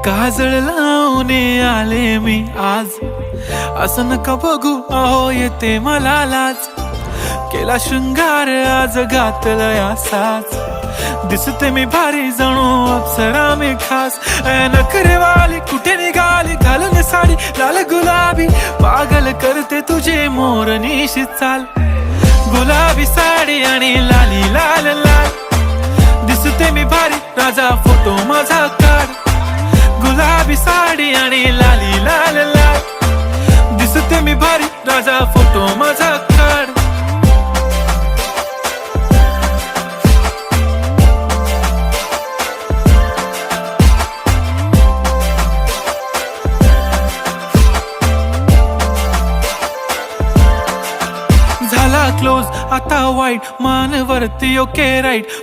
काजळ लावून आले मी आज, असं नका बघू अहो येते मला लाज. केला शृंगार आज घातलाय असाच, दिसते मी भारी जणू अप्सरा मी खास. नखरेवाली कुठे निघाली घालून साडी लाल गुलाबी, पागल करते तुझे मोरनीशी चाल. गुलाबी साडी आणि लाली लाल लाल, दिसते मी भारी राजा फोटो माझा काढ. गुलाबी साडी आणि लाली लाल लाल, दिसते मी भारी राजा फोटो माझा काढ. झाला क्लोज आता वाईट मान वरती ओके राईट,